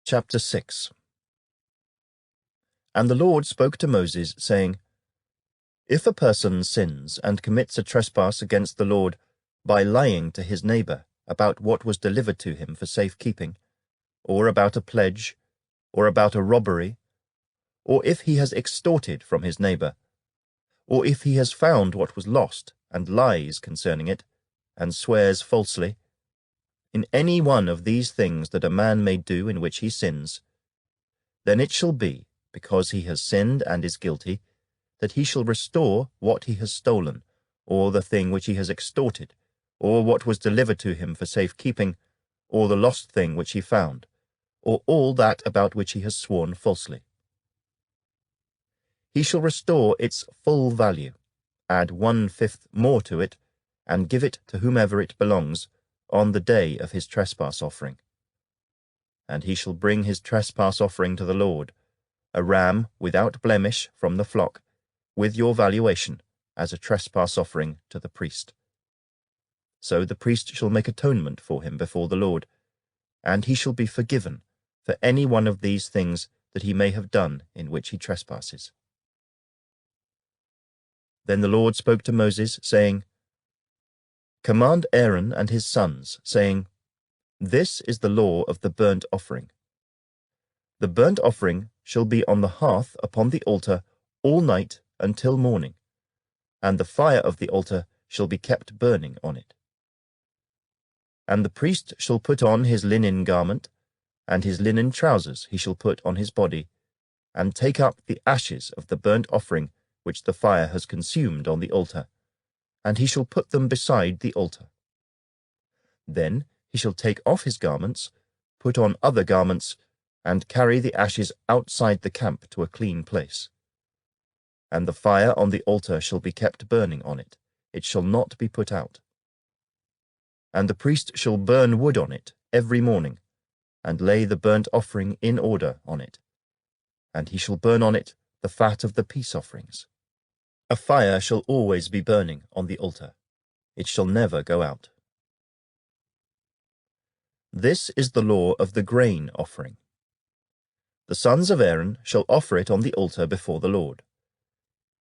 Chapter 6. And the Lord spoke to Moses, saying, If a person sins and commits a trespass against the Lord by lying to his neighbor about what was delivered to him for safekeeping, or about a pledge, or about a robbery, or if he has extorted from his neighbor, or if he has found what was lost and lies concerning it, and swears falsely, in any one of these things that a man may do in which he sins, then it shall be, because he has sinned and is guilty, that he shall restore what he has stolen, or the thing which he has extorted, or what was delivered to him for safekeeping, or the lost thing which he found, or all that about which he has sworn falsely. He shall restore its full value, add 1/5 more to it, and give it to whomever it belongs, on the day of his trespass offering. And he shall bring his trespass offering to the Lord, a ram without blemish from the flock, with your valuation, as a trespass offering to the priest. So the priest shall make atonement for him before the Lord, and he shall be forgiven for any one of these things that he may have done in which he trespasses. Then the Lord spoke to Moses, saying, Command Aaron and his sons, saying, This is the law of the burnt offering. The burnt offering shall be on the hearth upon the altar all night until morning, and the fire of the altar shall be kept burning on it. And the priest shall put on his linen garment, and his linen trousers he shall put on his body, and take up the ashes of the burnt offering which the fire has consumed on the altar, and he shall put them beside the altar. Then he shall take off his garments, put on other garments, and carry the ashes outside the camp to a clean place. And the fire on the altar shall be kept burning on it, it shall not be put out. And the priest shall burn wood on it every morning, and lay the burnt offering in order on it. And he shall burn on it the fat of the peace offerings. A fire shall always be burning on the altar, it shall never go out. This is the law of the grain offering. The sons of Aaron shall offer it on the altar before the Lord.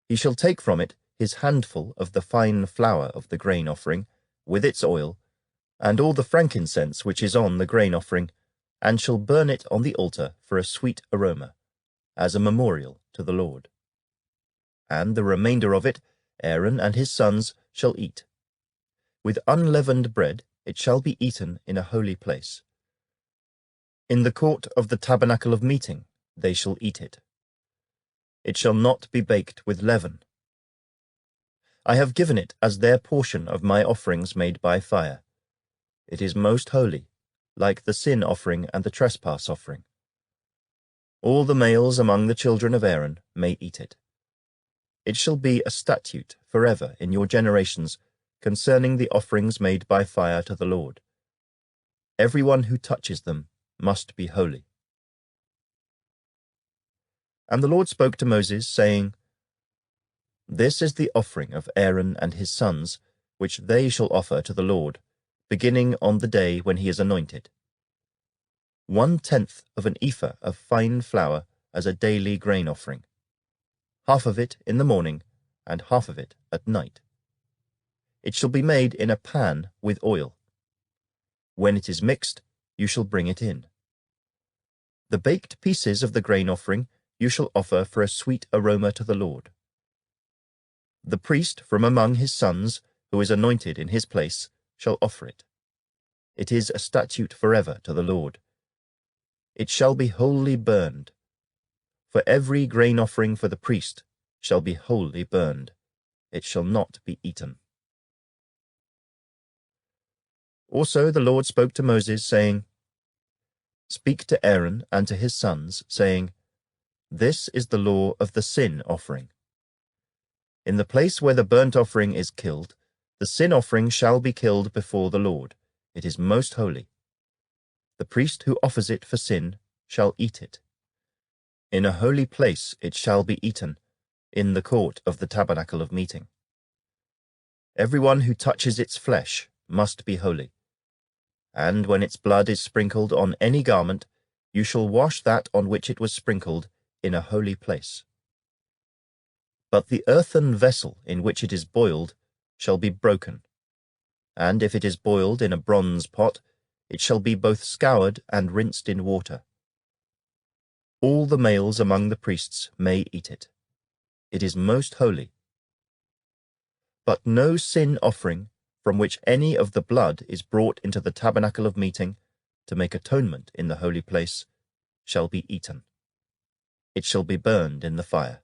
He shall take from it his handful of the fine flour of the grain offering, with its oil, and all the frankincense which is on the grain offering, and shall burn it on the altar for a sweet aroma, as a memorial to the Lord. And the remainder of it Aaron and his sons shall eat. With unleavened bread it shall be eaten in a holy place. In the court of the tabernacle of meeting they shall eat it. It shall not be baked with leaven. I have given it as their portion of my offerings made by fire. It is most holy, like the sin offering and the trespass offering. All the males among the children of Aaron may eat it. It shall be a statute forever in your generations concerning the offerings made by fire to the Lord. Everyone who touches them must be holy. And the Lord spoke to Moses, saying, This is the offering of Aaron and his sons, which they shall offer to the Lord, beginning on the day when he is anointed. 1/10 of an ephah of fine flour as a daily grain offering, half of it in the morning, and half of it at night. It shall be made in a pan with oil. When it is mixed, you shall bring it in. The baked pieces of the grain offering you shall offer for a sweet aroma to the Lord. The priest from among his sons, who is anointed in his place, shall offer it. It is a statute forever to the Lord. It shall be wholly burned. For every grain offering for the priest shall be wholly burned. It shall not be eaten. Also the Lord spoke to Moses, saying, Speak to Aaron and to his sons, saying, This is the law of the sin offering. In the place where the burnt offering is killed, the sin offering shall be killed before the Lord. It is most holy. The priest who offers it for sin shall eat it. In a holy place it shall be eaten, in the court of the tabernacle of meeting. Everyone who touches its flesh must be holy. And when its blood is sprinkled on any garment, you shall wash that on which it was sprinkled in a holy place. But the earthen vessel in which it is boiled shall be broken, and if it is boiled in a bronze pot, it shall be both scoured and rinsed in water. All the males among the priests may eat it. It is most holy. But no sin offering, from which any of the blood is brought into the tabernacle of meeting to make atonement in the holy place, shall be eaten. It shall be burned in the fire.